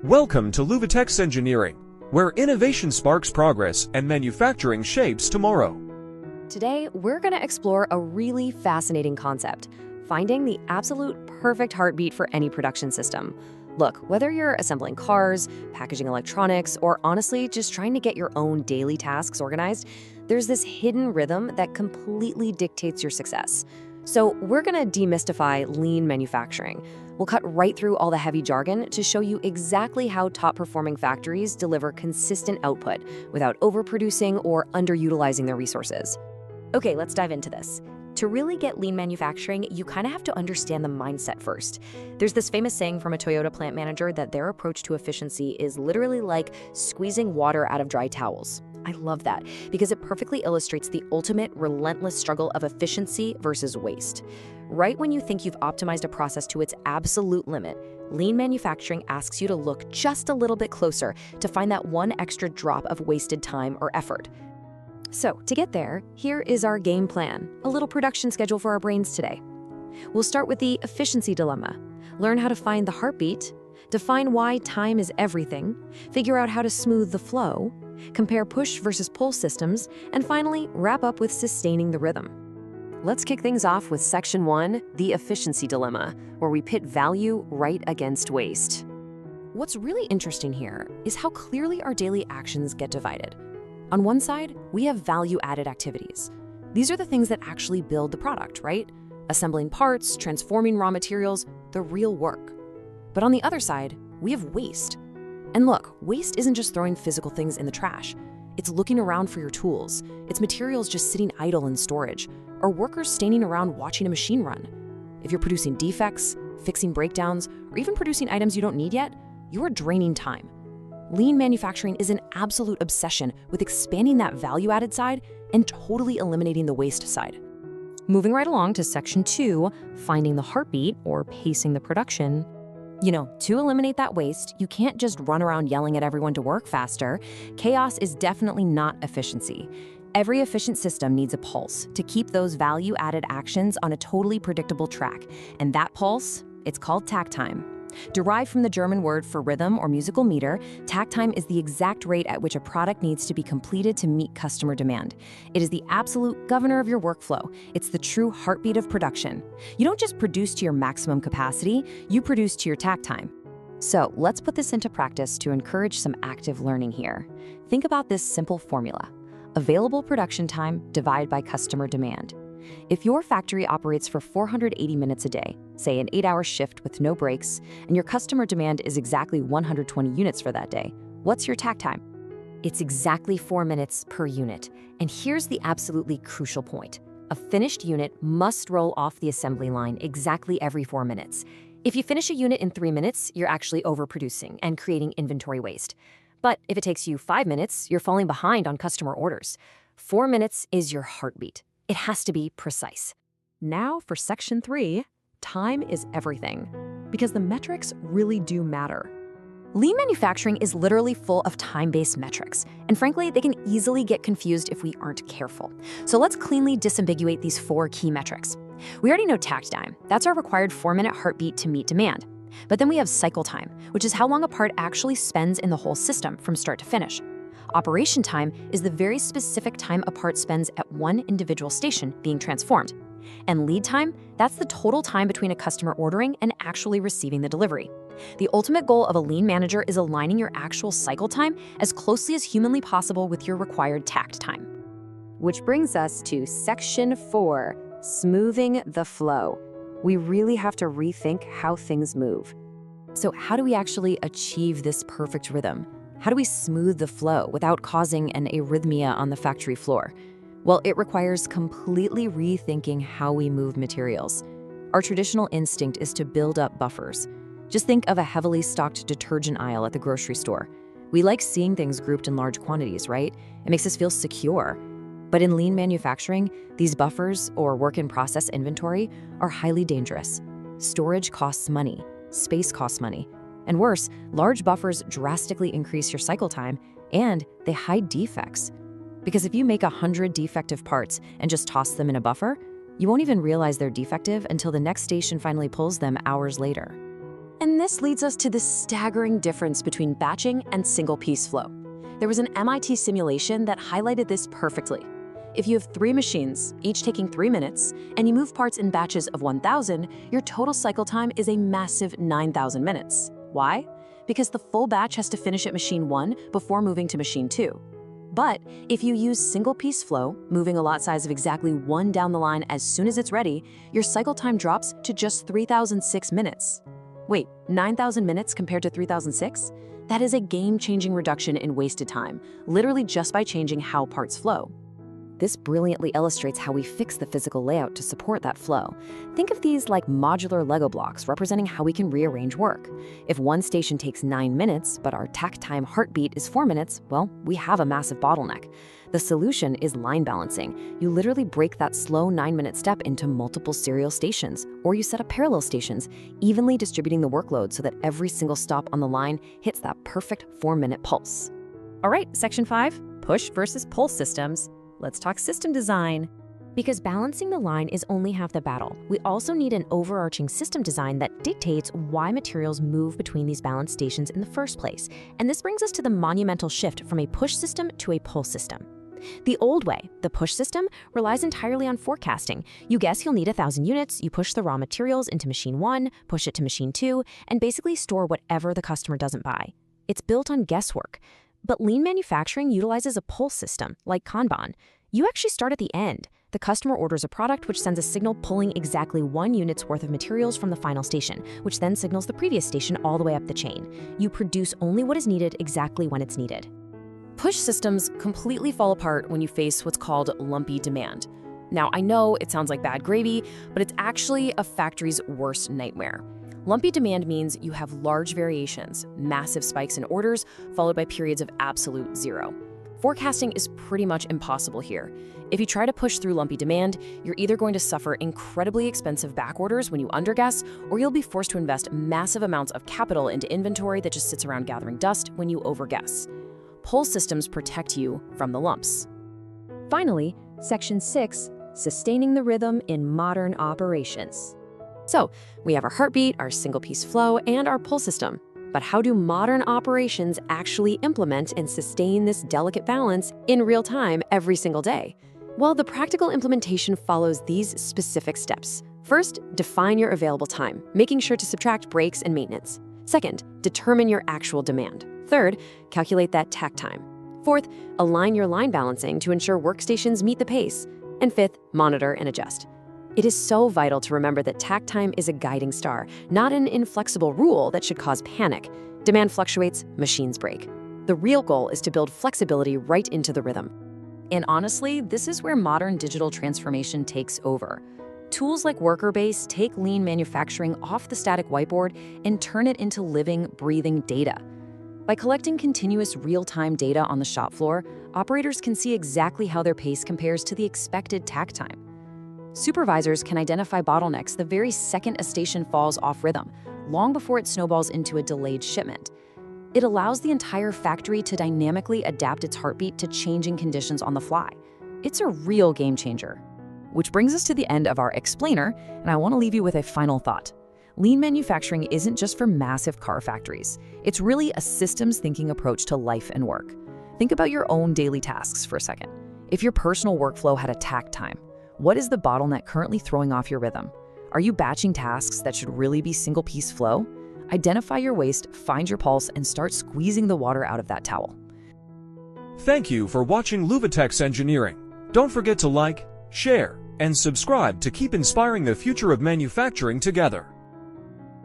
Welcome to Luvitex Engineering, where innovation sparks progress and manufacturing shapes tomorrow. Today, we're going to explore a really fascinating concept, finding the absolute perfect heartbeat for any production system. Look, whether you're assembling cars, packaging electronics, or honestly just trying to get your own daily tasks organized, there's this hidden rhythm that completely dictates your success. So we're going to demystify lean manufacturing. We'll cut right through all the heavy jargon to show you exactly how top-performing factories deliver consistent output without overproducing or underutilizing their resources. Okay, let's dive into this. To really get lean manufacturing, you kind of have to understand the mindset first. There's this famous saying from a Toyota plant manager that their approach to efficiency is literally like squeezing water out of dry towels. I love that because it perfectly illustrates the ultimate relentless struggle of efficiency versus waste. Right when you think you've optimized a process to its absolute limit, lean manufacturing asks you to look just a little bit closer to find that one extra drop of wasted time or effort. So, to get there, here is our game plan, a little production schedule for our brains today. We'll start with the efficiency dilemma, learn how to find the heartbeat, define why time is everything, figure out how to smooth the flow, compare push versus pull systems, and finally, wrap up with sustaining the rhythm. Let's kick things off with Section 1, the efficiency dilemma, where we pit value right against waste. What's really interesting here is how clearly our daily actions get divided. On one side, we have value-added activities. These are the things that actually build the product, right? Assembling parts, transforming raw materials, the real work. But on the other side, we have waste. And look, waste isn't just throwing physical things in the trash. It's looking around for your tools. It's materials just sitting idle in storage, or workers standing around watching a machine run. If you're producing defects, fixing breakdowns, or even producing items you don't need yet, you're draining time. Lean manufacturing is an absolute obsession with expanding that value-added side and totally eliminating the waste side. Moving right along to Section 2, finding the heartbeat or pacing the production. To eliminate that waste, you can't just run around yelling at everyone to work faster. Chaos is definitely not efficiency. Every efficient system needs a pulse to keep those value-added actions on a totally predictable track. And that pulse, it's called takt time. Derived from the German word for rhythm or musical meter, takt time is the exact rate at which a product needs to be completed to meet customer demand. It is the absolute governor of your workflow. It's the true heartbeat of production. You don't just produce to your maximum capacity, you produce to your takt time. So let's put this into practice to encourage some active learning here. Think about this simple formula. Available production time divided by customer demand. If your factory operates for 480 minutes a day, say an 8-hour shift with no breaks, and your customer demand is exactly 120 units for that day, what's your takt time? It's exactly 4 minutes per unit. And here's the absolutely crucial point. A finished unit must roll off the assembly line exactly every 4 minutes. If you finish a unit in 3 minutes, you're actually overproducing and creating inventory waste. But if it takes you 5 minutes, you're falling behind on customer orders. 4 minutes is your heartbeat. It has to be precise. Now for Section 3, time is everything, because the metrics really do matter. Lean manufacturing is literally full of time-based metrics, and frankly, they can easily get confused if we aren't careful. So let's cleanly disambiguate these 4 key metrics. We already know takt time. That's our required 4-minute heartbeat to meet demand. But then we have cycle time, which is how long a part actually spends in the whole system from start to finish. Operation time is the very specific time a part spends at one individual station being transformed. And lead time, that's the total time between a customer ordering and actually receiving the delivery. The ultimate goal of a lean manager is aligning your actual cycle time as closely as humanly possible with your required takt time. Which brings us to Section 4, smoothing the flow. We really have to rethink how things move. So how do we actually achieve this perfect rhythm? How do we smooth the flow without causing an arrhythmia on the factory floor? Well, it requires completely rethinking how we move materials. Our traditional instinct is to build up buffers. Just think of a heavily stocked detergent aisle at the grocery store. We like seeing things grouped in large quantities, right? It makes us feel secure. But in lean manufacturing, these buffers, or work-in-process inventory, are highly dangerous. Storage costs money. Space costs money. And worse, large buffers drastically increase your cycle time, and they hide defects. Because if you make 100 defective parts and just toss them in a buffer, you won't even realize they're defective until the next station finally pulls them hours later. And this leads us to the staggering difference between batching and single-piece flow. There was an MIT simulation that highlighted this perfectly. If you have 3 machines, each taking 3 minutes, and you move parts in batches of 1,000, your total cycle time is a massive 9,000 minutes. Why? Because the full batch has to finish at machine 1 before moving to machine 2. But if you use single-piece flow, moving a lot size of exactly 1 down the line as soon as it's ready, your cycle time drops to just 3,006 minutes. Wait, 9,000 minutes compared to 3,006? That is a game-changing reduction in wasted time, literally just by changing how parts flow. This brilliantly illustrates how we fix the physical layout to support that flow. Think of these like modular Lego blocks representing how we can rearrange work. If one station takes 9 minutes, but our takt time heartbeat is 4 minutes, well, we have a massive bottleneck. The solution is line balancing. You literally break that slow 9-minute step into multiple serial stations, or you set up parallel stations, evenly distributing the workload so that every single stop on the line hits that perfect 4-minute pulse. All right, section 5, push versus pull systems. Let's talk system design. Because balancing the line is only half the battle, we also need an overarching system design that dictates why materials move between these balance stations in the first place. And this brings us to the monumental shift from a push system to a pull system. The old way, the push system, relies entirely on forecasting. You guess you'll need 1,000 units, you push the raw materials into machine 1, push it to machine 2, and basically store whatever the customer doesn't buy. It's built on guesswork. But lean manufacturing utilizes a pull system, like Kanban. You actually start at the end. The customer orders a product which sends a signal pulling exactly 1 unit's worth of materials from the final station, which then signals the previous station all the way up the chain. You produce only what is needed exactly when it's needed. Push systems completely fall apart when you face what's called lumpy demand. Now, I know it sounds like bad gravy, but it's actually a factory's worst nightmare. Lumpy demand means you have large variations, massive spikes in orders, followed by periods of absolute zero. Forecasting is pretty much impossible here. If you try to push through lumpy demand, you're either going to suffer incredibly expensive back orders when you underguess, or you'll be forced to invest massive amounts of capital into inventory that just sits around gathering dust when you overguess. Pull systems protect you from the lumps. Finally, section 6, sustaining the rhythm in modern operations. So, we have our heartbeat, our single-piece flow, and our pull system. But how do modern operations actually implement and sustain this delicate balance in real time every single day? Well, the practical implementation follows these specific steps. First, define your available time, making sure to subtract breaks and maintenance. Second, determine your actual demand. Third, calculate that takt time. Fourth, align your line balancing to ensure workstations meet the pace. And fifth, monitor and adjust. It is so vital to remember that takt time is a guiding star, not an inflexible rule that should cause panic. Demand fluctuates, machines break. The real goal is to build flexibility right into the rhythm. And honestly, this is where modern digital transformation takes over. Tools like Workerbase take lean manufacturing off the static whiteboard and turn it into living, breathing data. By collecting continuous real-time data on the shop floor, operators can see exactly how their pace compares to the expected takt time. Supervisors can identify bottlenecks the very second a station falls off rhythm, long before it snowballs into a delayed shipment. It allows the entire factory to dynamically adapt its heartbeat to changing conditions on the fly. It's a real game changer. Which brings us to the end of our explainer, and I want to leave you with a final thought. Lean manufacturing isn't just for massive car factories. It's really a systems thinking approach to life and work. Think about your own daily tasks for a second. If your personal workflow had a takt time, what is the bottleneck currently throwing off your rhythm? Are you batching tasks that should really be single-piece flow? Identify your waste, find your pulse, and start squeezing the water out of that towel. Thank you for watching Luvitex Engineering. Don't forget to like, share, and subscribe to keep inspiring the future of manufacturing together.